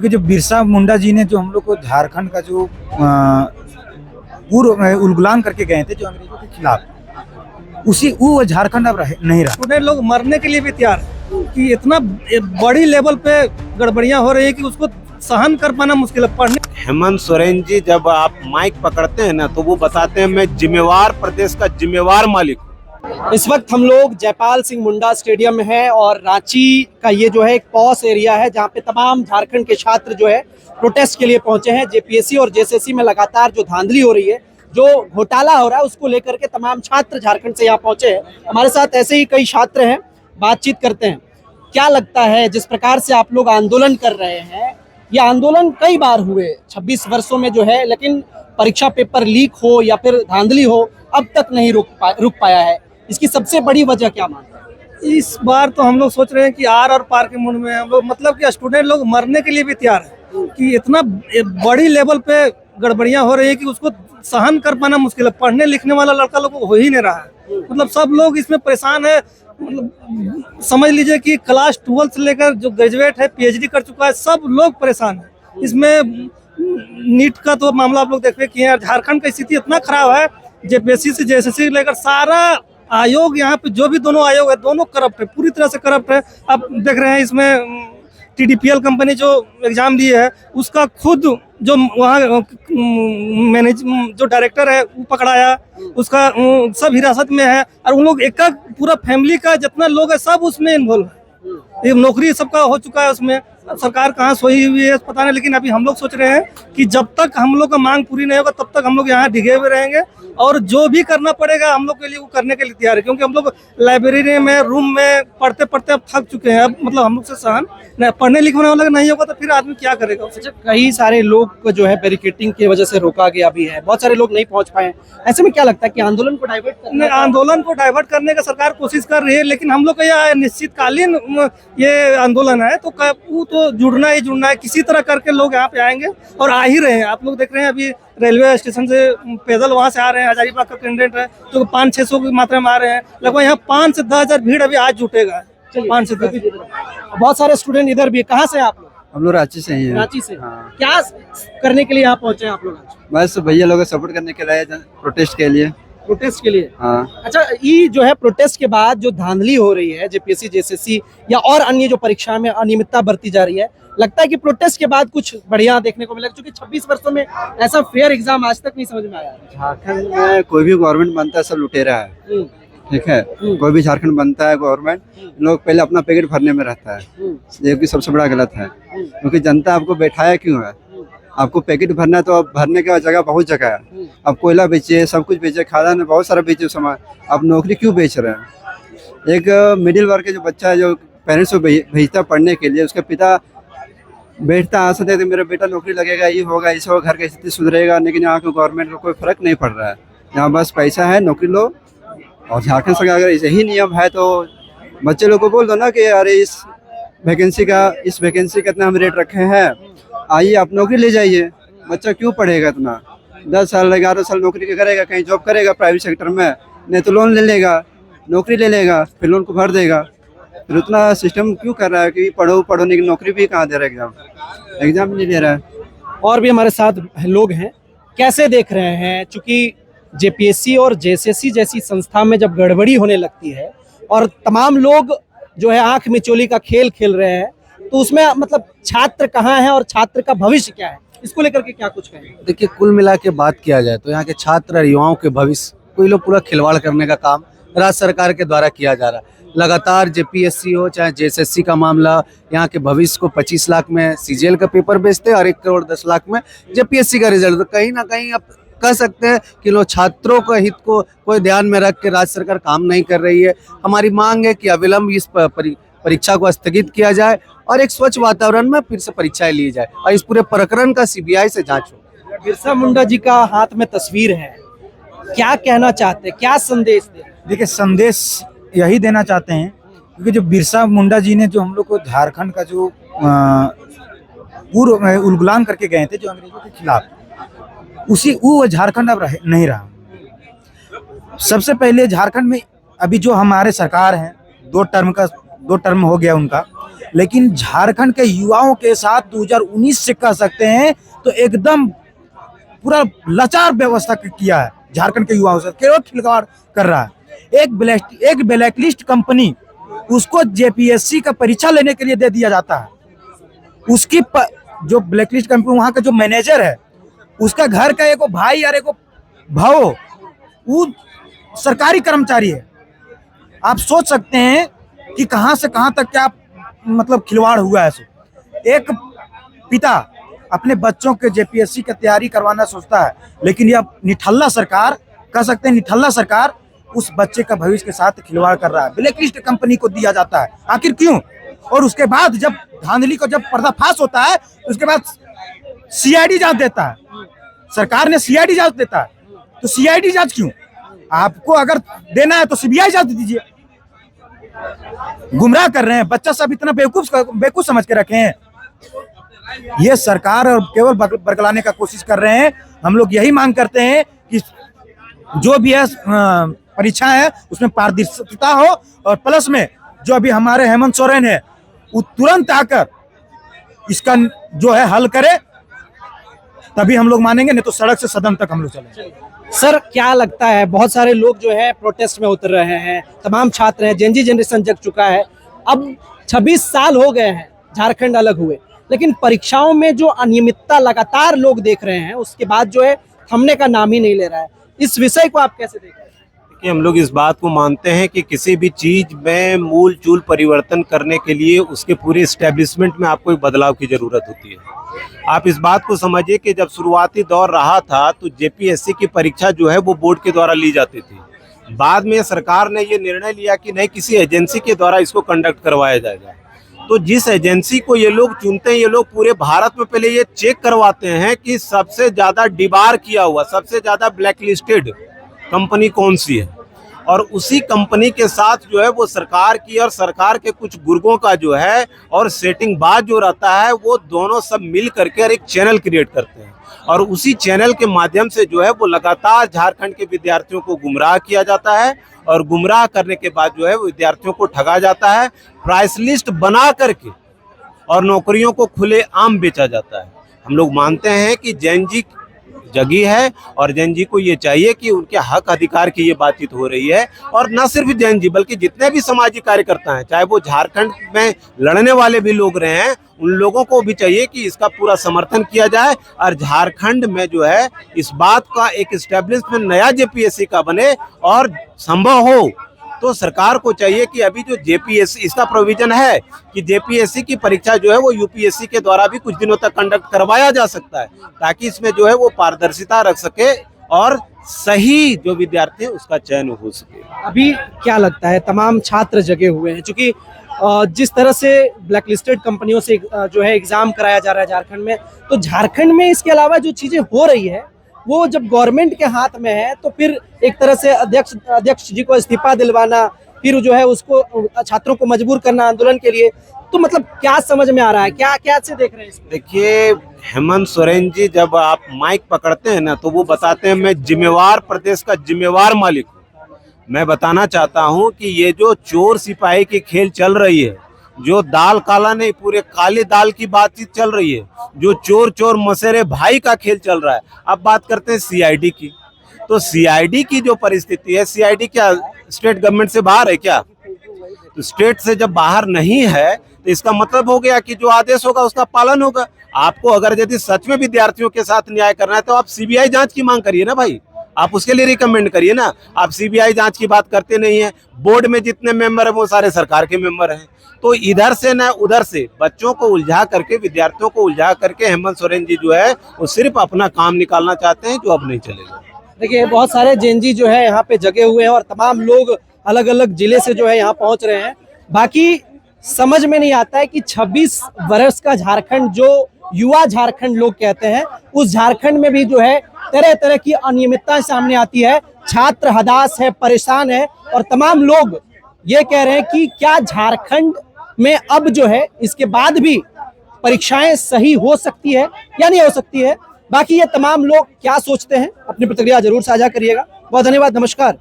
क्योंकि जो बिरसा मुंडा जी ने जो हम लोग को झारखंड का जो पूर्व उलगुलान करके गए थे जो अंग्रेजों के खिलाफ, उसी वो झारखंड अब नहीं रहा। स्टूडेंट लोग मरने के लिए भी तैयार है कि इतना बड़ी लेवल पे गड़बड़ियां हो रही है कि उसको सहन कर पाना मुश्किल है। पढ़ने हेमंत सोरेन जी जब आप माइक पकड़ते हैं ना तो वो बताते हैं मैं जिम्मेवार प्रदेश का जिम्मेवार मालिक हूँ। इस वक्त हम लोग जयपाल सिंह मुंडा स्टेडियम में हैं और रांची का ये जो है एक पॉस एरिया है जहाँ पे तमाम झारखंड के छात्र जो है प्रोटेस्ट के लिए पहुंचे हैं। जेपीएससी और जेएसएससी में लगातार जो धांधली हो रही है, जो घोटाला हो रहा है, उसको लेकर के तमाम छात्र झारखंड से यहाँ पहुंचे हैं। हमारे साथ ऐसे ही कई छात्र हैं, बातचीत करते हैं। क्या लगता है जिस प्रकार से आप लोग आंदोलन कर रहे हैं, ये आंदोलन कई बार हुए 26 वर्षों में जो है, लेकिन परीक्षा पेपर लीक हो या फिर धांधली हो अब तक नहीं रुक पाया है। इसकी सबसे बड़ी वजह क्या मानते हैं? इस बार तो हम लोग सोच रहे हैं कि आर और पार के मुंड में हम लोग, मतलब कि स्टूडेंट लोग मरने के लिए भी तैयार है कि इतना बड़ी लेवल पे गड़बड़ियां हो रही है कि उसको सहन कर पाना मुश्किल है। पढ़ने लिखने वाला लड़का लोग हो ही नहीं रहा है, मतलब सब लोग इसमें परेशान है। मतलब समझ लीजिए कि क्लास 12 से लेकर जो ग्रेजुएट है, पीएचडी कर चुका है, सब लोग परेशान है। इसमें नीट का तो मामला आप लोग देख रहे हैं। झारखंड की स्थिति इतना खराब है, जेपीएससी से जेएसएससी लेकर सारा आयोग, यहाँ पे जो भी दोनों आयोग है दोनों करप्ट है, पूरी तरह से करप्ट है। आप देख रहे हैं इसमें टीडीपीएल कंपनी जो एग्जाम दी है उसका खुद जो वहाँ मैनेज जो डायरेक्टर है वो पकड़ाया, उसका सब हिरासत में है। और उन लोग एक पूरा फैमिली का जितना लोग है सब उसमें इन्वॉल्व है। ये नौकरी सबका हो चुका है उसमें। सरकार कहाँ सोई हुई है पता नहीं, लेकिन अभी हम लोग सोच रहे हैं कि जब तक हम लोग का मांग पूरी नहीं होगा तब तक हम लोग यहाँ डिगे हुए रहेंगे और जो भी करना पड़ेगा हम लोग के लिए वो करने के लिए तैयार है। क्योंकि हम लोग लाइब्रेरी में, रूम में पढ़ते पढ़ते अब थक चुके हैं। अब मतलब हम लोग से सहन नहीं, पढ़ने लिखने वाला नहीं होगा तो फिर आदमी क्या करेगा। अच्छा, कई सारे लोग को जो है बैरिकेडिंग की वजह से रोका गया भी है, बहुत सारे लोग नहीं पहुंच पाए। ऐसे में क्या लगता है कि आंदोलन को डाइवर्ट करने आंदोलन को डाइवर्ट करने का सरकार कोशिश कर रही है, लेकिन हम लोग का यह निश्चितकालीन ये आंदोलन है तो वो तो जुड़ना ही जुड़ना है। किसी तरह करके लोग यहाँ पे आएंगे और आ ही रहे हैं। आप लोग देख रहे हैं अभी रेलवे स्टेशन से पैदल वहाँ से आ रहे हैं। हजारीबाग का कैंडिडेट है तो 500-600 की मात्रा में आ रहे हैं। लगभग यहाँ 5 से 10 हजार भीड़ अभी आज जुटेगा। 5 से 10। बहुत सारे स्टूडेंट इधर भी। कहाँ से आप लोग? हम लोग रांची से ही हैं। रांची से। हाँ। क्या करने के लिए यहाँ पहुंचे हैं आप लोग आज? बस भैया लोग सपोर्ट करने के लिए, प्रोटेस्ट के लिए। प्रोटेस्ट के लिए? हाँ। अच्छा, ये जो है प्रोटेस्ट के बाद जो धांधली हो रही है जेपीएससी जेएसएससी या और अन्य जो परीक्षा में अनियमितता बरती जा रही है, लगता है कि प्रोटेस्ट के बाद कुछ बढ़िया देखने को मिला? क्योंकि 26 वर्षों में ऐसा फेयर एग्जाम आज तक नहीं समझ में आया। झारखंड में कोई भी गवर्नमेंट बनता है सब लुटेरा है, ठीक है। कोई भी झारखंड बनता है गवर्नमेंट, लोग पहले अपना पैकेट भरने में रहता है, जो कि सबसे बड़ा गलत है। क्योंकि जनता आपको बैठाया क्यों है? आपको पैकेट भरना है तो आप भरने का जगह बहुत जगह है। आप कोयला बेचिए, सब कुछ बेचिए, खाद्यान्न बहुत सारा बेचिए सामान, आप नौकरी क्यों बेच रहे हैं? एक मिडिल वर्ग के जो बच्चा है जो पेरेंट्स को भेजता पढ़ने के लिए, उसके पिता बैठता आशा देते मेरा बेटा नौकरी लगेगा, ये होगा, इसे होगा, घर की स्थिति सुधरेगा। लेकिन यहाँ के गवर्नमेंट को कोई फर्क नहीं पड़ रहा है। यहाँ बस पैसा है, नौकरी लो। और झारखंड सरकार अगर यही नियम है तो बच्चे लोग को बोल दो ना कि अरे इस वैकेंसी का इतना हम रेट रखे हैं, आइए आप नौकरी ले जाइए। बच्चा क्यों पढ़ेगा इतना? 10 साल 11 साल नौकरी करेगा, कहीं जॉब करेगा प्राइवेट सेक्टर में, नहीं तो लोन ले लेगा, नौकरी ले लेगा, फिर लोन को भर देगा। फिर उतना सिस्टम क्यों कर रहा है कि पढ़ो पढ़ो, लेकिन नौकरी भी कहाँ दे रहा है? एग्जाम नहीं दे रहा है। और भी हमारे साथ लोग हैं, कैसे देख रहे हैं? चूंकि जेपीएससी और जेएसएससी जैसी संस्था में जब गड़बड़ी होने लगती है और तमाम लोग जो है आंख में चोली का खेल खेल रहे हैं, तो उसमें मतलब छात्र कहाँ है और छात्र का भविष्य क्या है, इसको लेकर के क्या कुछ कहें? देखिए, कुल मिला के बात किया जाए तो यहाँ के छात्र और युवाओं के भविष्य कोई लोग पूरा खिलवाड़ करने का काम राज्य सरकार के द्वारा किया जा रहा है। लगातार जेपीएससी हो चाहे जेएसएससी का मामला, यहाँ के भविष्य को 25 लाख में सीजीएल का पेपर बेचते और 1 करोड़ 10 लाख में जेपीएससी का रिजल्ट। तो कहीं ना कहीं आप कह सकते हैं कि लोग छात्रों का हित को कोई ध्यान में रख के राज्य सरकार काम नहीं कर रही है। हमारी मांग है कि अविलंब इस परीक्षा को स्थगित किया जाए और एक स्वच्छ वातावरण में फिर से परीक्षाएं ली जाए और इस पूरे प्रकरण का सीबीआई से जांच हो। बिरसा मुंडा जी का हाथ में तस्वीर है, क्या कहना चाहते हैं, क्या संदेश दे? देखिए, संदेश यही देना चाहते हैं क्योंकि जो बिरसा मुंडा जी ने जो हम लोग को झारखंड का जो पूर्व उलगुलान करके गए थे जो अंग्रेजों के खिलाफ, उसी वो झारखंड अब नहीं रहा। सबसे पहले झारखंड में अभी जो हमारे सरकार हैं, 2 टर्म हो गया उनका, लेकिन झारखंड के युवाओं के साथ 2019 से कह सकते हैं तो एकदम पूरा लाचार व्यवस्था किया है। झारखंड के युवाओं से केवल खिलवाड़ कर रहा है। एक ब्लैकलिस्ट कंपनी उसको जेपीएससी का परीक्षा लेने के लिए दे दिया जाता है। उसकी जो ब्लैकलिस्ट कंपनी वहाँ का जो मैनेजर है उसका घर का एक भाई और एक भाव वो सरकारी कर्मचारी है। आप सोच सकते हैं कि कहां से कहां तक क्या मतलब खिलवाड़ हुआ है। एक पिता अपने बच्चों के जेपीएससी की तैयारी करवाना सोचता है, लेकिन यह निठल्ला सरकार, कह सकते हैं निठल्ला सरकार, उस बच्चे का भविष्य के साथ खिलवाड़ कर रहा है। ब्लैकलिस्ट कंपनी को दिया जाता है, आखिर क्यों? और उसके बाद जब धांधली को जब पर्दाफाश होता है उसके बाद सीआईडी जांच देता है। सरकार ने सीआईडी जांच देता है, तो सीआईडी जांच क्यों? आपको अगर देना है तो सीबीआई जांच दीजिए। गुमराह कर रहे हैं, बच्चा सब इतना बेवकूफ समझ के रखे हैं। ये सरकार और केवल बरगलाने का कोशिश कर रहे हैं। हम लोग यही मांग करते हैं कि जो भी है परीक्षा है उसमें पारदर्शिता हो, और प्लस में जो अभी हमारे हेमंत सोरेन है वो तुरंत आकर इसका जो है हल करे, तभी हम लोग मानेंगे, नहीं तो सड़क से सदन तक हम लोग चलेंगे। सर क्या लगता है, बहुत सारे लोग जो है प्रोटेस्ट में उतर रहे हैं, तमाम छात्र हैं, जेनजी जनरेशन जग चुका है। अब 26 साल हो गए हैं झारखंड अलग हुए, लेकिन परीक्षाओं में जो अनियमितता लगातार लोग देख रहे हैं उसके बाद जो है थमने का नाम ही नहीं ले रहा है। इस विषय को आप कैसे देख रहे हैं? कि हम लोग इस बात को मानते हैं कि किसी भी चीज में मूल चूल परिवर्तन करने के लिए उसके पूरे एस्टेब्लिशमेंट में आपको एक बदलाव की जरूरत होती है। आप इस बात को समझिए कि जब शुरुआती दौर रहा था तो जेपीएससी की परीक्षा जो है वो बोर्ड के द्वारा ली जाती थी। बाद में सरकार ने ये निर्णय लिया कि नहीं, किसी एजेंसी के द्वारा इसको कंडक्ट करवाया जाएगा। तो जिस एजेंसी को ये लोग चुनते हैं, ये लोग पूरे भारत में पहले ये चेक करवाते हैं कि सबसे ज्यादा डिबार किया हुआ, सबसे ज्यादा ब्लैकलिस्टेड कंपनी कौन सी है, और उसी कंपनी के साथ जो है वो सरकार की और सरकार के कुछ गुर्गों का जो है और सेटिंग बाज जो रहता है, वो दोनों सब मिल करके एक चैनल क्रिएट करते हैं, और उसी चैनल के माध्यम से जो है वो लगातार झारखंड के विद्यार्थियों को गुमराह किया जाता है, और गुमराह करने के बाद जो है वो विद्यार्थियों को ठगा जाता है, प्राइस लिस्ट बना करके, और नौकरियों को खुले आम बेचा जाता है। हम लोग मानते हैं कि जेनजी जगी है, और जेनजी को ये चाहिए कि उनके हक अधिकार की ये बातचीत हो रही है, और न सिर्फ जेनजी बल्कि जितने भी सामाजिक कार्यकर्ता हैं, चाहे वो झारखंड में लड़ने वाले भी लोग रहे हैं, उन लोगों को भी चाहिए कि इसका पूरा समर्थन किया जाए, और झारखंड में जो है इस बात का एक एस्टेब्लिशमेंट नया जेपीएससी का बने, और संभव हो तो सरकार को चाहिए कि अभी जो जेपीएससी, इसका प्रोविजन है कि जेपीएससी की परीक्षा जो है वो यूपीएससी के द्वारा भी कुछ दिनों तक कंडक्ट करवाया जा सकता है, ताकि इसमें जो है वो पारदर्शिता रख सके और सही जो विद्यार्थी है उसका चयन हो सके। अभी क्या लगता है, तमाम छात्र जगे हुए हैं, क्योंकि जिस तरह से ब्लैकलिस्टेड कंपनियों से जो है एग्जाम कराया जा रहा है झारखंड में, तो झारखंड में इसके अलावा जो चीजें हो रही है वो जब गवर्नमेंट के हाथ में है, तो फिर एक तरह से अध्यक्ष जी को इस्तीफा दिलवाना, फिर जो है उसको छात्रों को मजबूर करना आंदोलन के लिए, तो मतलब क्या समझ में आ रहा है, क्या क्या से देख रहे हैं इसको? देखिए, हेमंत सोरेन जी जब आप माइक पकड़ते हैं ना तो वो बताते हैं मैं जिम्मेवार प्रदेश का जिम्मेवार मालिक हूँ। मैं बताना चाहता हूँ कि ये जो चोर सिपाही की खेल चल रही है, जो दाल काला नहीं पूरे काली दाल की बातचीत चल रही है, जो चोर चोर मसेरे भाई का खेल चल रहा है। अब बात करते हैं सीआईडी की, तो सीआईडी की जो परिस्थिति है, सीआईडी क्या स्टेट गवर्नमेंट से बाहर है क्या? तो स्टेट से जब बाहर नहीं है तो इसका मतलब हो गया कि जो आदेश होगा उसका पालन होगा। आपको अगर यदि सच में विद्यार्थियों के साथ न्याय करना है तो आप सीबीआई जांच की मांग करिए ना भाई, आप उसके लिए रिकमेंड करिए ना। आप सीबीआई जांच की बात करते नहीं है। बोर्ड में जितने मेंबर है वो सारे सरकार के मेंबर हैं, तो इधर से न उधर से बच्चों को उलझा करके, विद्यार्थियों को उलझा करके हेमंत सोरेन जी जो है वो सिर्फ अपना काम निकालना चाहते हैं, जो अब नहीं चलेगा। देखिए, बहुत सारे जेनजी जो है यहाँ पे जगे हुए हैं और तमाम लोग अलग अलग जिले से जो है यहाँ पहुंच रहे हैं। बाकी समझ में नहीं आता है कि 26 वर्ष का झारखंड, जो युवा झारखंड लोग कहते हैं, उस झारखंड में भी जो है तरह तरह की अनियमितताएं सामने आती है। छात्र हताश है, परेशान है, और तमाम लोग ये कह रहे हैं कि क्या झारखंड में अब जो है इसके बाद भी परीक्षाएं सही हो सकती है या नहीं हो सकती है। बाकी ये तमाम लोग क्या सोचते हैं, अपनी प्रतिक्रिया जरूर साझा करिएगा। बहुत धन्यवाद, नमस्कार।